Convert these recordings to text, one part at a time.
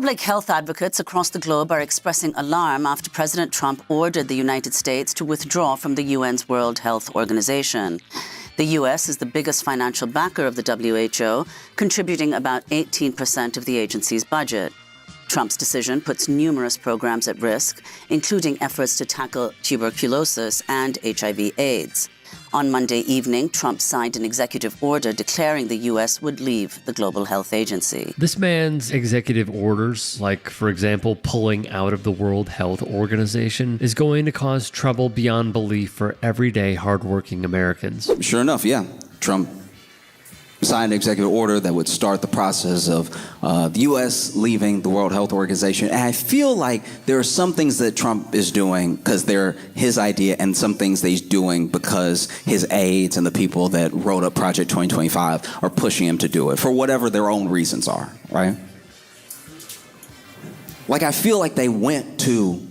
Public health advocates across the globe are expressing alarm after President Trump ordered the United States to withdraw from the UN's World Health Organization. The U.S. is the biggest financial backer of the WHO, contributing about 18% of the agency's budget. Trump's decision puts numerous programs at risk, including efforts to tackle tuberculosis and HIV/AIDS. On Monday evening, Trump signed an executive order declaring the U.S. would leave the Global Health Agency. This man's executive orders, like, for example, pulling out of the World Health Organization, is going to cause trouble beyond belief for everyday, hardworking Americans. Sure enough, yeah. Trump signed an executive order that would start the process of the U.S. leaving the World Health Organization. And I feel like there are some things that Trump is doing because they're his idea, and some things that he's doing because his aides and the people that wrote up Project 2025 are pushing him to do it for whatever their own reasons are, right? Like, I feel like they went to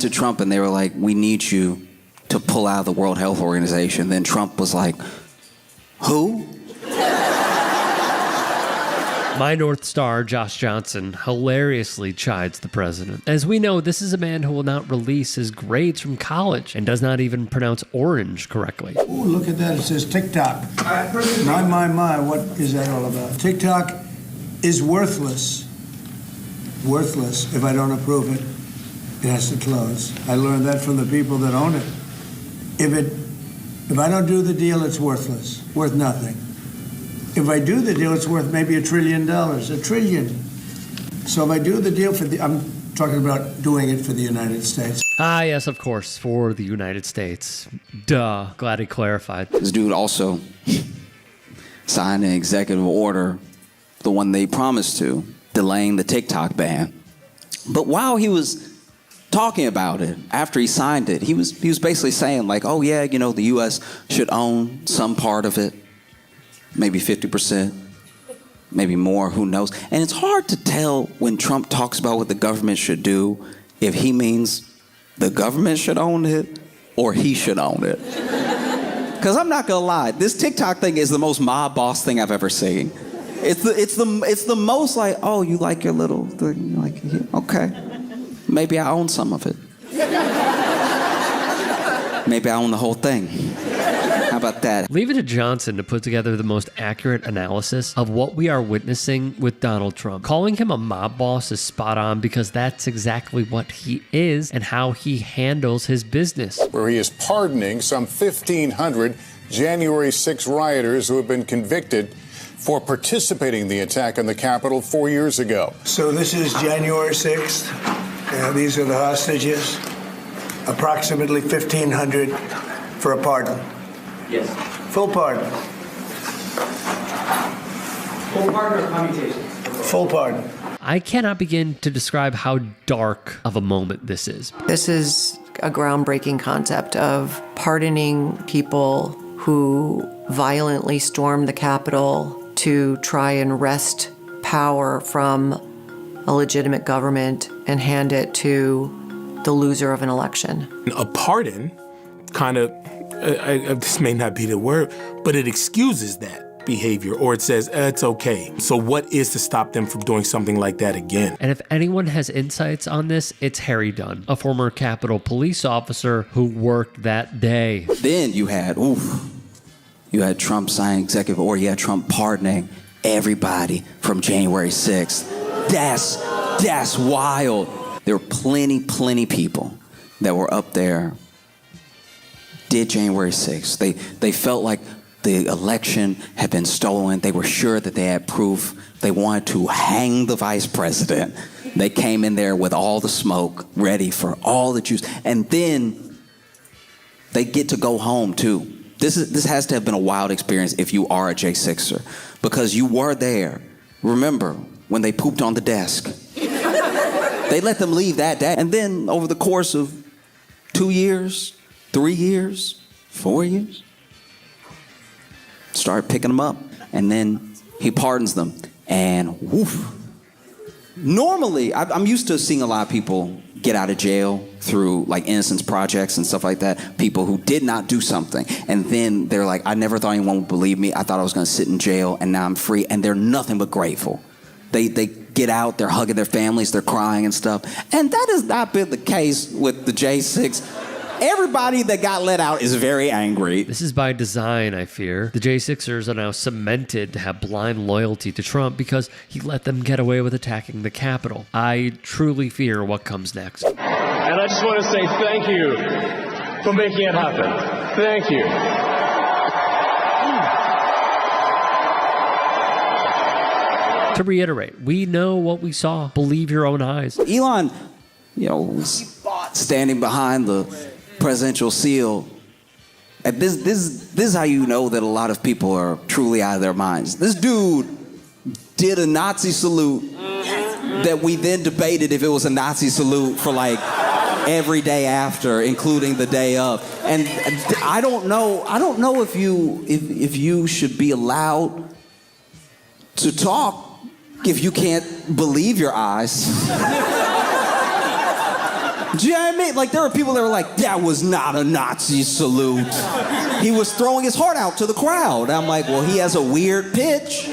Trump and they were like, we need you to pull out of the World Health Organization. Then Trump was like, who? My North Star, Josh Johnson, hilariously chides the president. As we know, this is a man who will not release his grades from college and does not even pronounce orange correctly. Oh, look at that. It says TikTok. My, what is that all about? TikTok is worthless. Worthless. If I don't approve it, it has to close. I learned that from the people that own it. If I don't do the deal, it's worthless, worth nothing. If I do the deal, it's worth maybe $1 trillion, $1 trillion. So if I do the deal I'm talking about doing it for the United States. Ah, yes, of course, for the United States. Duh, glad he clarified. This dude also signed an executive order, the one they promised to, delaying the TikTok ban. But while he was talking about it, after he signed it, he was basically saying like, oh yeah, you know, the U.S. should own some part of it, maybe 50%, maybe more, who knows. And it's hard to tell when Trump talks about what the government should do, if he means the government should own it or he should own it. Because I'm not gonna lie, this TikTok thing is the most mob boss thing I've ever seen. It's the most like, oh, you like your little thing, like, yeah, okay. Maybe I own some of it. Maybe I own the whole thing. How about that? Leave it to Johnson to put together the most accurate analysis of what we are witnessing with Donald Trump. Calling him a mob boss is spot on because that's exactly what he is and how he handles his business. Where he is pardoning some 1,500 January 6 rioters who have been convicted for participating in the attack on the Capitol 4 years ago. So this is January 6th. These are the hostages. Approximately 1,500 for a pardon. Yes. Full pardon. Full pardon or commutation? Full pardon. I cannot begin to describe how dark of a moment this is. This is a groundbreaking concept of pardoning people who violently stormed the Capitol to try and wrest power from a legitimate government and hand it to the loser of an election. A pardon kind of, this may not be the word, but it excuses that behavior, or it says, it's okay. So what is to stop them from doing something like that again? And if anyone has insights on this, it's Harry Dunn, a former Capitol police officer who worked that day. Then you had Trump signing executive order, you had Trump pardoning everybody from January 6th. That's wild. There were plenty people that were up there, did January 6th. They felt like the election had been stolen. They were sure that they had proof. They wanted to hang the vice president. They came in there with all the smoke, ready for all the juice. And then they get to go home too. This has to have been a wild experience if you are a J6er, because you were there. Remember when they pooped on the desk? They let them leave that day. And then over the course of 2 years, 3 years, 4 years, started picking them up. And then he pardons them. And woof, Normally, I'm used to seeing a lot of people get out of jail through like innocence projects and stuff like that. People who did not do something. And then they're like, I never thought anyone would believe me. I thought I was going to sit in jail and now I'm free. And they're nothing but grateful. They get out, they're hugging their families, they're crying and stuff. And that has not been the case with the J6. Everybody that got let out is very angry. This is by design, I fear. The J6ers are now cemented to have blind loyalty to Trump because he let them get away with attacking the Capitol. I truly fear what comes next. And I just want to say thank you for making it happen. Thank you. To reiterate, we know what we saw. Believe your own eyes. Elon, was standing behind the presidential seal. And this is how you know that a lot of people are truly out of their minds. This dude did a Nazi salute that we then debated if it was a Nazi salute for like every day after, including the day of. And I don't know if you should be allowed to talk if you can't believe your eyes. Do you know what I mean? Like, there were people that were like, that was not a Nazi salute. He was throwing his heart out to the crowd. I'm like, well, he has a weird pitch.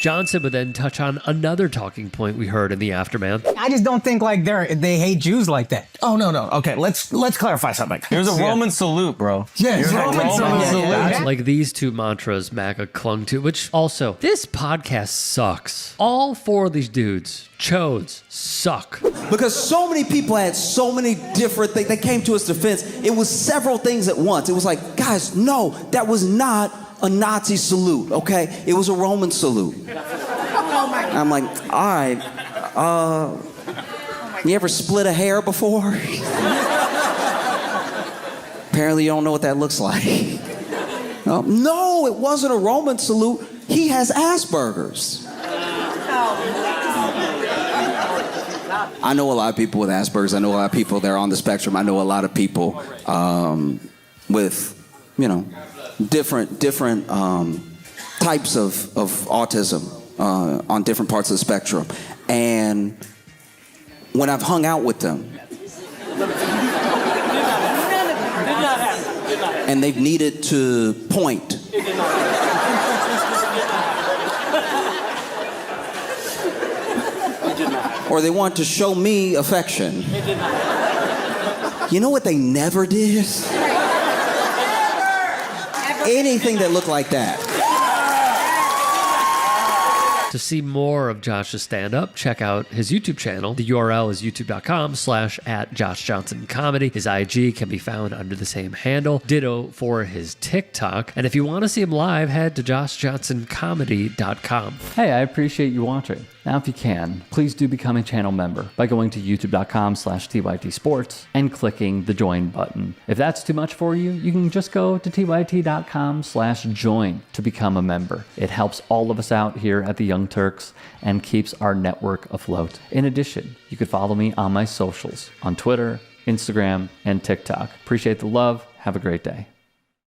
Johnson would then touch on another talking point we heard in the aftermath. I just don't think like they hate Jews like that. Oh no. Okay, let's clarify something. There's a Roman salute, bro. Yeah, it's Roman salute. Yeah. Like these two mantras MAGA clung to, which also, this podcast sucks. All four of these dudes, chodes, suck. Because so many people had so many different things. They came to his defense. It was several things at once. It was like, guys, no, that was not a Nazi salute, okay? It was a Roman salute. I'm like, all right, you ever split a hair before? Apparently you don't know what that looks like. No, it wasn't a Roman salute. He has Asperger's. I know a lot of people with Asperger's. I know a lot of people that are on the spectrum. I know a lot of people with, different types of autism on different parts of the spectrum. And when I've hung out with them and they've needed to point, or they want to show me affection, you know what they never did? Anything that looked like that. To see more of Josh's stand-up, check out his YouTube channel. The URL is youtube.com/@JoshJohnsonComedy. His IG can be found under the same handle. Ditto for his TikTok. And if you want to see him live, head to JoshJohnsonComedy.com. Hey, I appreciate you watching. Now, if you can, please do become a channel member by going to youtube.com/TYT Sports and clicking the join button. If that's too much for you, you can just go to TYT.com/join to become a member. It helps all of us out here at the Young Turks and keeps our network afloat. In addition, you could follow me on my socials on Twitter, Instagram, and TikTok. Appreciate the love. Have a great day.